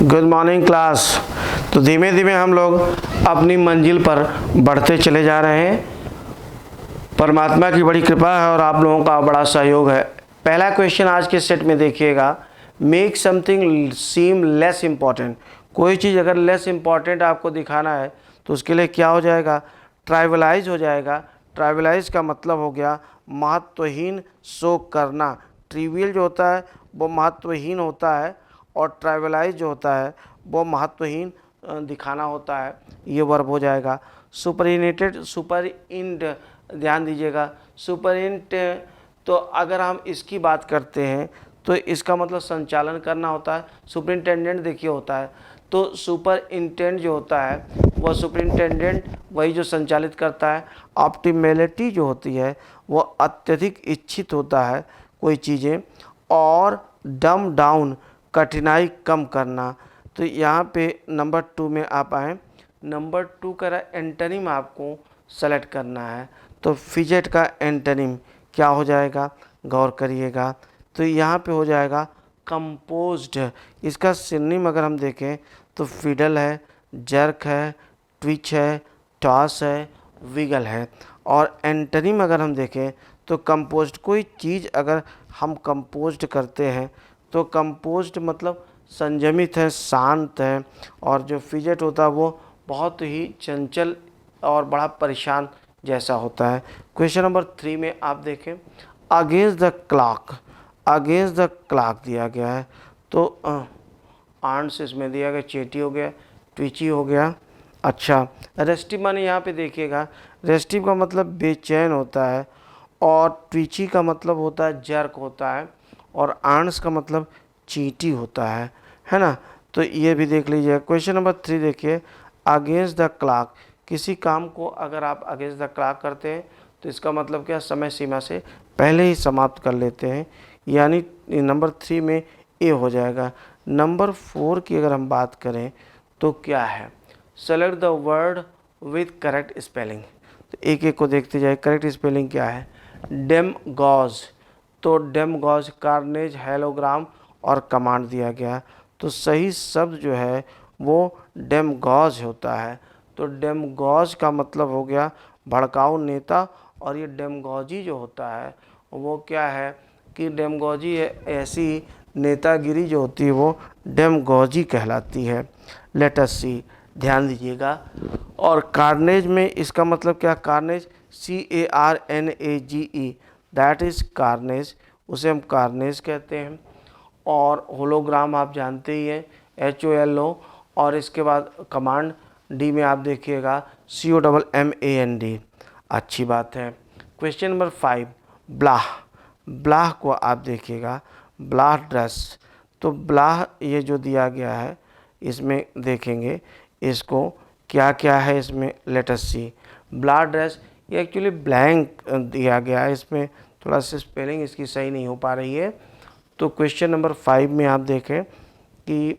Good morning class. तो धीमे धीमे हम लोग अपनी मंजिल पर बढ़ते चले जा रहे हैं। परमात्मा की बड़ी कृपा है और आप लोगों का बड़ा सहयोग है। पहला क्वेश्चन आज के सेट में देखिएगा, मेक समथिंग सीम लेस इम्पॉर्टेंट। कोई चीज़ अगर लेस इम्पॉर्टेंट आपको दिखाना है तो उसके लिए क्या हो जाएगा, ट्राइवलाइज हो जाएगा। ट्राइवलाइज का मतलब हो गया महत्वहीन शो करना। ट्रिवियल जो होता है वो महत्वहीन होता है और ट्राइवलाइज जो होता है वो महत्वहीन दिखाना होता है। ये वर्ब हो जाएगा। सुपरिनेटेड, सुपर इंड, ध्यान दीजिएगा सुपर इंट। तो अगर हम इसकी बात करते हैं तो इसका मतलब संचालन करना होता है। सुपरिंटेंडेंट देखिए होता है, तो सुपर इंटेंडेंट जो होता है वह सुपरिंटेंडेंट वही जो संचालित करता है। ऑप्टिमेलिटी जो होती है वो अत्यधिक इच्छित होता है कोई चीज़ें। और डम डाउन, कठिनाई कम करना। तो यहाँ पे नंबर 2 में आप आएँ। नंबर 2 का एंटोनिम आपको सेलेक्ट करना है। तो फिजेट का एंटोनिम क्या हो जाएगा, गौर करिएगा। तो यहाँ पे हो जाएगा कंपोज्ड। इसका सिनोनिम अगर हम देखें तो फिडल है, जर्क है, ट्विच है, टॉस है, विगल है। और एंटोनिम अगर हम देखें तो कंपोज्ड, कोई चीज़ अगर हम कंपोज्ड करते हैं तो कंपोज्ड मतलब संयमित है, शांत है। और जो फिजेट होता है वो बहुत ही चंचल और बड़ा परेशान जैसा होता है। क्वेश्चन नंबर 3 में आप देखें, against the clock. Against the clock दिया गया है तो आंट्स इसमें दिया गया, चेटी हो गया, ट्विची हो गया। अच्छा, रेस्टिव माने यहाँ पे देखिएगा, रेस्टिव का मतलब बेचैन होता है और ट्विची का मतलब होता है जर्क होता है और आंट्स का मतलब चींटी होता है ना। तो ये भी देख लीजिए। क्वेश्चन नंबर 3 देखिए, अगेंस्ट द क्लॉक। किसी काम को अगर आप अगेंस्ट द क्लॉक करते हैं तो इसका मतलब क्या, समय सीमा से पहले ही समाप्त कर लेते हैं, यानी नंबर 3 में ए हो जाएगा। नंबर 4 की अगर हम बात करें तो क्या है, select the word with correct spelling. तो एक एक को देखते जाए। करेक्ट स्पेलिंग क्या है, डेमगॉज। तो डेमगॉज, कार्नेज, हेलोग्राम और कमांड दिया गया। तो सही शब्द जो है वो डेमगॉज होता है। तो डेमगॉज का मतलब हो गया भड़काऊ नेता। और ये डेमगॉजी जो होता है वो क्या है कि डेमगॉजी ऐसी नेतागिरी जो होती है वो डेमगॉजी कहलाती है। लेट अस सी, ध्यान दीजिएगा। और कार्नेज में इसका मतलब क्या, carnage CARNAGE, that is carnage, उसे हम कार्नेज कहते हैं। और होलोग्राम आप जानते ही हैं, HOLO। और इसके बाद कमांड डी में आप देखिएगा COMMAND। अच्छी बात है। Question number 5, blah. ब्लाह को आप देखिएगा, ब्लाह ड्रेस। तो ब्लाह ये जो दिया गया है इसमें देखेंगे इसको क्या क्या है इसमें। लेट अस सी, ब्लाह ड्रेस ये एक्चुअली ब्लैंक दिया गया है, इसमें थोड़ा सा स्पेलिंग इसकी सही नहीं हो पा रही है। तो क्वेश्चन नंबर 5 में आप देखें कि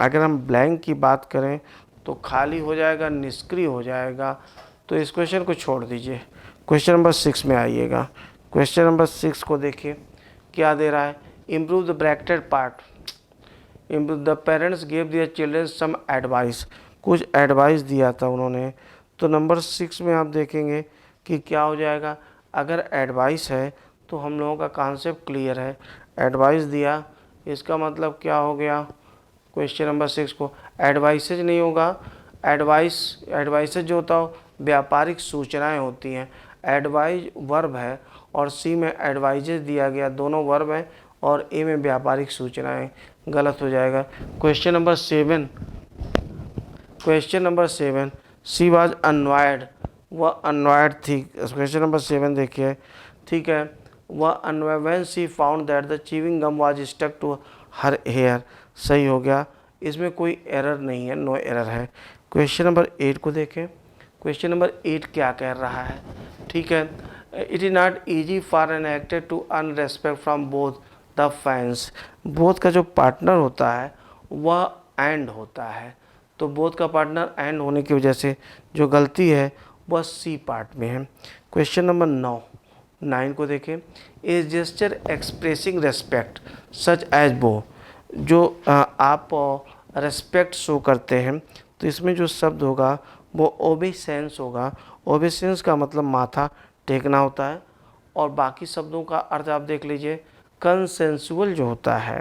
अगर हम ब्लैंक की बात करें तो खाली हो जाएगा, निष्क्रिय हो जाएगा। तो इस क्वेश्चन को छोड़ दीजिए। क्वेश्चन नंबर 6 में आइएगा। क्वेश्चन नंबर 6 को देखिए क्या दे रहा है, improve the bracketed part. Improve the parents give their children some advice. कुछ एडवाइस दिया था उन्होंने। तो नंबर 6 में आप देखेंगे कि क्या हो जाएगा। अगर एडवाइस है तो हम लोगों का कॉन्सेप्ट क्लियर है। एडवाइस दिया इसका मतलब क्या हो गया, क्वेश्चन नंबर 6 को एडवाइसेज नहीं होगा। एडवाइसेज जो होता हो व्यापारिक सूचनाएं होती हैं। एडवाइज वर्ब है और सी में एडवाइजेज दिया गया, दोनों वर्ब हैं। और ए में व्यापारिक सूचनाएं, गलत हो जाएगा। Question number 7, question number 7, she was unnerved, वह अनवायर्ड थी। क्वेश्चन नंबर 7 देखिए, ठीक है। वह unnerved when she found that the chewing gum was stuck to her hair. सही हो गया, इसमें कोई एरर नहीं है, नो एरर है। क्वेश्चन नंबर 8 को देखें। क्वेश्चन नंबर 8 क्या कह रहा है, ठीक है। It is not easy for an actor to earn respect from both the fans. Both का जो पार्टनर होता है वह एंड होता है। तो बोथ का पार्टनर एंड होने की वजह से जो गलती है वह सी पार्ट में है। क्वेश्चन नंबर 9 को देखें। A gesture expressing respect such as bow. जो आप रेस्पेक्ट शो करते हैं, तो इसमें जो शब्द होगा वो ओबेसेंस होगा। ओबेसेंस का मतलब माथा टेकना होता है। और बाकी शब्दों का अर्थ आप देख लीजिए। कंसेंसुअल जो होता है,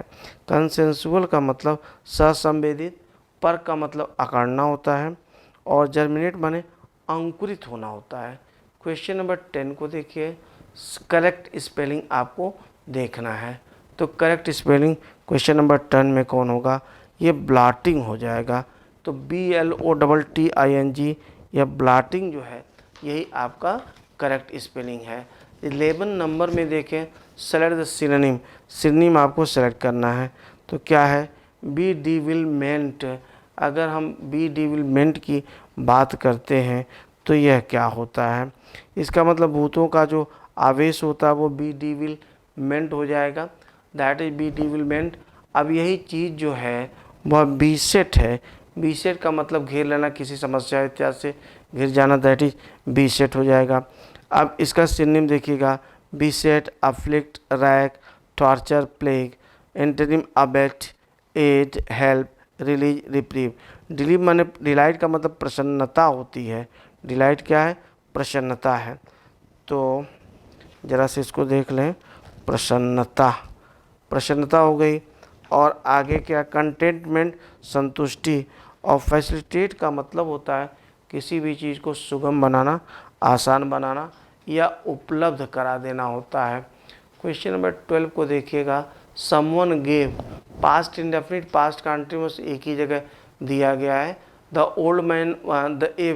कंसेंसुअल का मतलब ससंवेदित, पर का मतलब अकड़ना होता है, और जर्मिनेट माने अंकुरित होना होता है। क्वेश्चन नंबर 10 को देखिए, करेक्ट स्पेलिंग आपको देखना है। तो करेक्ट स्पेलिंग क्वेश्चन नंबर 10 में कौन होगा? ये ब्लाटिंग हो जाएगा। तो BLOTTING, यह ब्लाटिंग जो है यही आपका करेक्ट स्पेलिंग है। 11 नंबर में देखें, सेलेक्ट द सिनोनिम, सिनोनिम आपको सेलेक्ट करना है। तो क्या है? बीडिविलमेंट। अगर हम बीडिविलमेंट की बात करते हैं तो यह क्या होता है? इसका मतलब भूतों का जो आवेश होता है वो बीडिविलमेंट हो जाएगा, दैट इज बीडिविलमेंट। अब यही चीज़ जो है वह बीसेट है। बीसेट का मतलब घेर लेना, किसी समस्या इत्यादि से घिर जाना, दैट इज बीसेट हो जाएगा। अब इसका सिनोनिम देखिएगा, beset, afflict, rack, torture, plague. Antonym abate, aid, help, release, reprieve. डिलीव माने डिलाइट का मतलब प्रसन्नता होती है। डिलाइट क्या है? प्रसन्नता है। तो ज़रा से इसको देख लें, प्रसन्नता, प्रसन्नता हो गई। और आगे क्या? कंटेंटमेंट, संतुष्टि। और फैसिलिटेट का मतलब होता है किसी भी चीज़ को सुगम बनाना, आसान बनाना या उपलब्ध करा देना होता है। क्वेश्चन नंबर 12 को देखिएगा, someone gave, past indefinite, past continuous एक ही जगह दिया गया है। The old man the A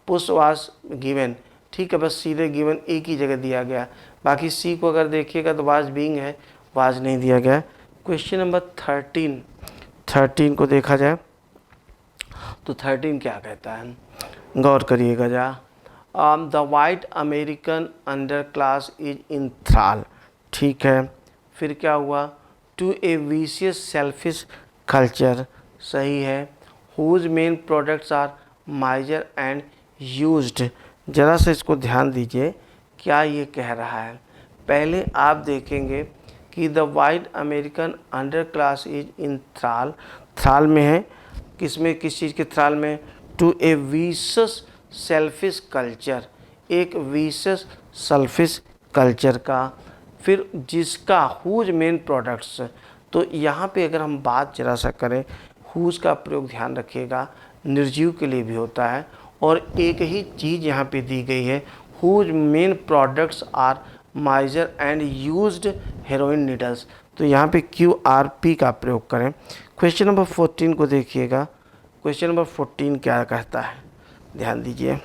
push was given, ठीक है, बस सीधे गिवन एक ही जगह दिया गया। बाकी सी को अगर देखिएगा तो वाज बीइंग है, वाज नहीं दिया गया। क्वेश्चन नंबर 13 को देखा जाए तो 13 क्या कहता है, गौर करिएगा जरा। The white American underclass is in thrall, ठीक है। फिर क्या हुआ? To a vicious selfish culture, सही है। Whose main products are miser and used. ज़रा से इसको ध्यान दीजिए, क्या ये कह रहा है? पहले आप देखेंगे कि the white American underclass is in thrall, thrall में है, किसमें, किस चीज़ के थ्राल में? To a vicious selfish culture, एक विशियस सेल्फिश कल्चर का। फिर जिसका हुज मेन प्रोडक्ट्स, तो यहाँ पे अगर हम बात जरा सा करें, हुज का प्रयोग ध्यान रखिएगा निर्जीव के लिए भी होता है। और एक ही चीज़ यहाँ पे दी गई है, whose main products are miser and used heroin needles, तो यहाँ पे QRP का प्रयोग करें। क्वेश्चन नंबर 14 को देखिएगा, क्वेश्चन नंबर 14 क्या कहता है, ध्यान दीजिए।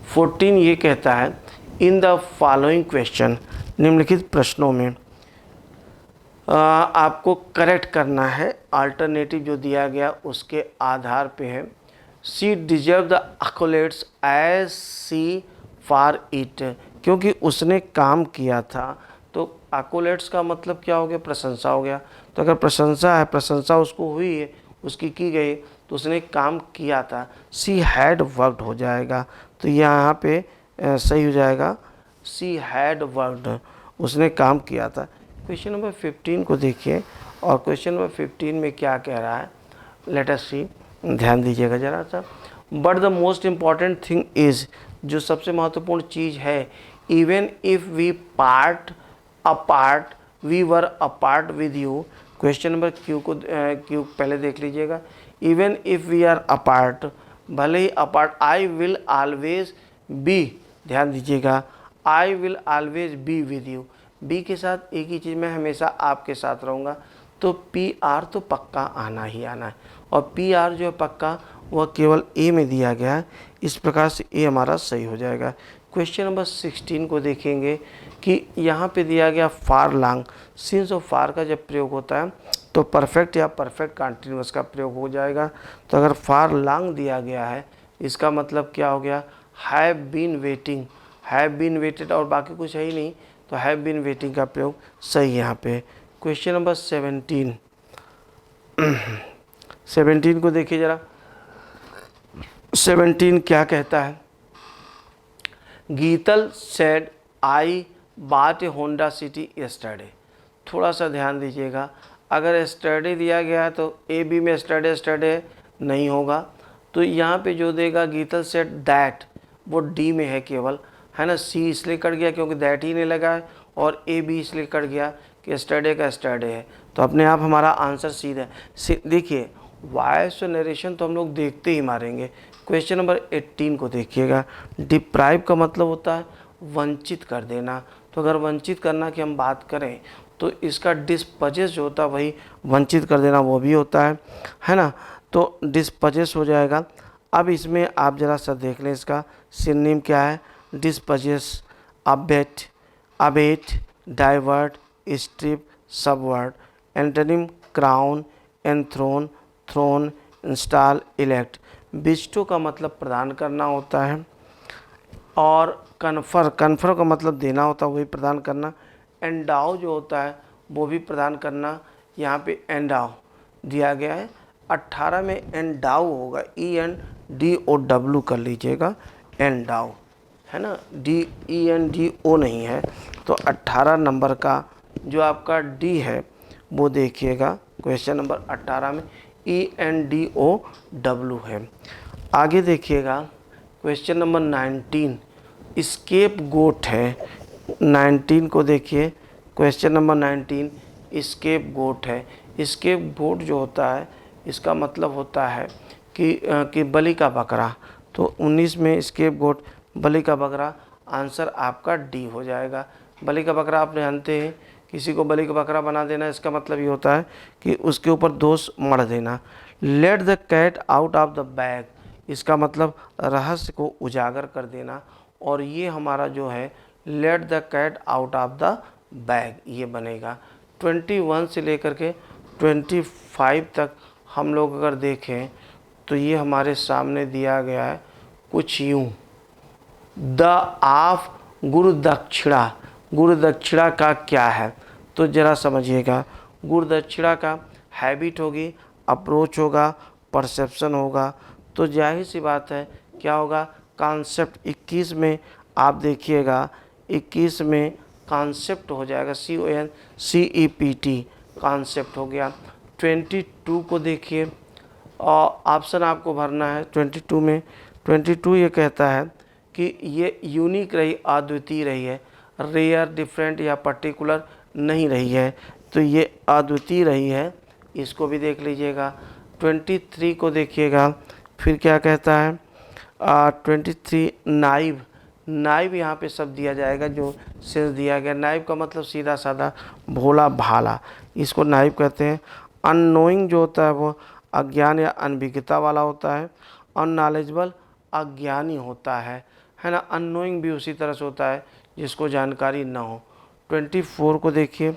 फोर्टीन ये कहता है, इन द फॉलोइंग क्वेश्चन, निम्नलिखित प्रश्नों में आपको करेक्ट करना है, अल्टरनेटिव जो दिया गया उसके आधार पे है। She deserved the accolades as she for it, क्योंकि उसने काम किया था। तो अकोलेट्स का मतलब क्या हो गया? प्रशंसा हो गया। तो अगर प्रशंसा है, प्रशंसा उसको हुई है, उसकी की गई, तो उसने काम किया था। सी हैड वर्कड हो जाएगा, तो यहाँ पे सही हो जाएगा, सी हैड वर्कड, उसने काम किया था। क्वेश्चन नंबर 15 को देखिए, और क्वेश्चन नंबर 15 में क्या कह रहा है, लेट अस सी, ध्यान दीजिएगा ज़रा सा। But the most important thing is, जो सबसे महत्वपूर्ण चीज़ है, even if we part apart, we were apart with you. Question number Q पहले देख लीजिएगा। Even if we are apart, भले ही apart, I will always be, ध्यान दीजिएगा, I will always be with you. B के साथ एक ही चीज़, मैं हमेशा आपके साथ रहूँगा। तो PR तो पक्का आना ही आना है, और PR जो है पक्का, वह केवल ए में दिया गया है। इस प्रकार से ए हमारा सही हो जाएगा। क्वेश्चन नंबर 16 को देखेंगे कि यहाँ पे दिया गया फार लॉन्ग, सिंस और फार का जब प्रयोग होता है तो परफेक्ट या परफेक्ट कंटिन्यूअस का प्रयोग हो जाएगा। तो अगर फार लॉन्ग दिया गया है, इसका मतलब क्या हो गया? Have been waiting, have been waited, और बाकी कुछ है ही नहीं, तो हैव बीन वेटिंग का प्रयोग सही यहाँ पे। क्वेश्चन नंबर 17 को देखिए ज़रा। 17 क्या कहता है? Geetal said I bought a Honda City yesterday. थोड़ा सा ध्यान दीजिएगा। अगर स्टडी दिया गया है तो ए बी में स्टडी नहीं होगा। तो यहाँ पे जो देगा गीतल सेट दैट, वो डी में है केवल, है ना। सी इसलिए कट गया क्योंकि दैट ही नहीं लगा है, और ए बी इसलिए कट गया कि स्टडी का स्टडी है। तो अपने आप हमारा आंसर सीधा है। देखिए वॉइस और नरेशन तो हम लोग देखते ही मारेंगे। क्वेश्चन नंबर 18 को देखिएगा। डिप्राइव का मतलब होता है वंचित कर देना। तो अगर वंचित करना की हम बात करें तो इसका डिस्पजेस जो होता है वही वंचित कर देना वो भी होता है ना। तो डिस्पजेस हो जाएगा। अब इसमें आप ज़रा सा देख लें, इसका सिनोनिम क्या है। Dispossess, abate, abate, divert, strip, subvert. Antonym crown, enthrone, throne, install, elect. Bestow का मतलब प्रदान करना होता है, और कन्फर का मतलब देना होता है, वही प्रदान करना। एंडाउ जो होता है वो भी प्रदान करना। यहाँ पे एंडाउ दिया गया है। 18 में एंडाउ होगा, ENDOW कर लीजिएगा, एंडाउ, है ना। DENDO नहीं है। तो 18 नंबर का जो आपका डी है वो देखिएगा, क्वेश्चन नंबर 18 में ENDOW है। आगे देखिएगा क्वेश्चन नंबर 19 स्केप गोट है। 19 को देखिए, क्वेश्चन नंबर 19 स्केप गोट है। स्केप गोट जो होता है इसका मतलब होता है कि बलि का बकरा। तो 19 में स्केप गोट बलि का बकरा, आंसर आपका डी हो जाएगा। बलि का बकरा आप जानते हैं, किसी को बलि का बकरा बना देना, इसका मतलब ये होता है कि उसके ऊपर दोष मढ़ देना। Let the cat out of the bag, इसका मतलब रहस्य को उजागर कर देना। और ये हमारा जो है let the cat out of the bag ये बनेगा। 21 से लेकर के 25 तक हम लोग अगर देखें तो ये हमारे सामने दिया गया है कुछ यूँ। द ऑफ गुरु दक्षिणा, गुरु दक्षिणा का क्या है तो ज़रा समझिएगा। गुरु दक्षिणा का हैबिट होगी, अप्रोच होगा, परसेप्शन होगा। तो जाहिर सी बात है क्या होगा, कॉन्सेप्ट। 21 में आप देखिएगा, 21 में कॉन्सेप्ट हो जाएगा, CONCEPT, कॉन्सेप्ट हो गया। 22 को देखिए, और ऑप्शन आपको भरना है 22 में। 22 ये कहता है कि ये यूनिक रही, अद्वितीय रही है, रेयर, डिफरेंट या पर्टिकुलर नहीं रही है। तो ये अद्वितीय रही है, इसको भी देख लीजिएगा। 23 को देखिएगा, फिर क्या कहता है 23 नाइव। नाइव यहाँ पे शब्द दिया जाएगा जो सेंस दिया गया। नाइव का मतलब सीधा साधा भोला भाला, इसको नाइव कहते हैं। अननोइंग जो होता है वो अज्ञान या अनभिज्ञता वाला होता है। अननॉलेजेबल अज्ञानी होता है ना। अननोइंग भी उसी तरह से होता है जिसको जानकारी ना हो। 24 को देखिए,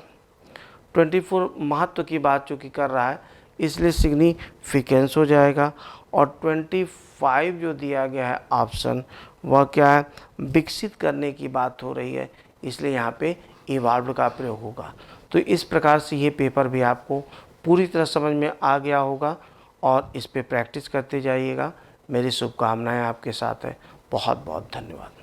24 महत्व की बात चूँकि कर रहा है इसलिए सिग्निफिकेंस हो जाएगा। और 25 जो दिया गया है ऑप्शन, वह क्या है, विकसित करने की बात हो रही है, इसलिए यहाँ पे इवॉल्व का प्रयोग होगा। तो इस प्रकार से ये पेपर भी आपको पूरी तरह समझ में आ गया होगा, और इस पे प्रैक्टिस करते जाइएगा। मेरी शुभकामनाएं आपके साथ है। बहुत बहुत धन्यवाद।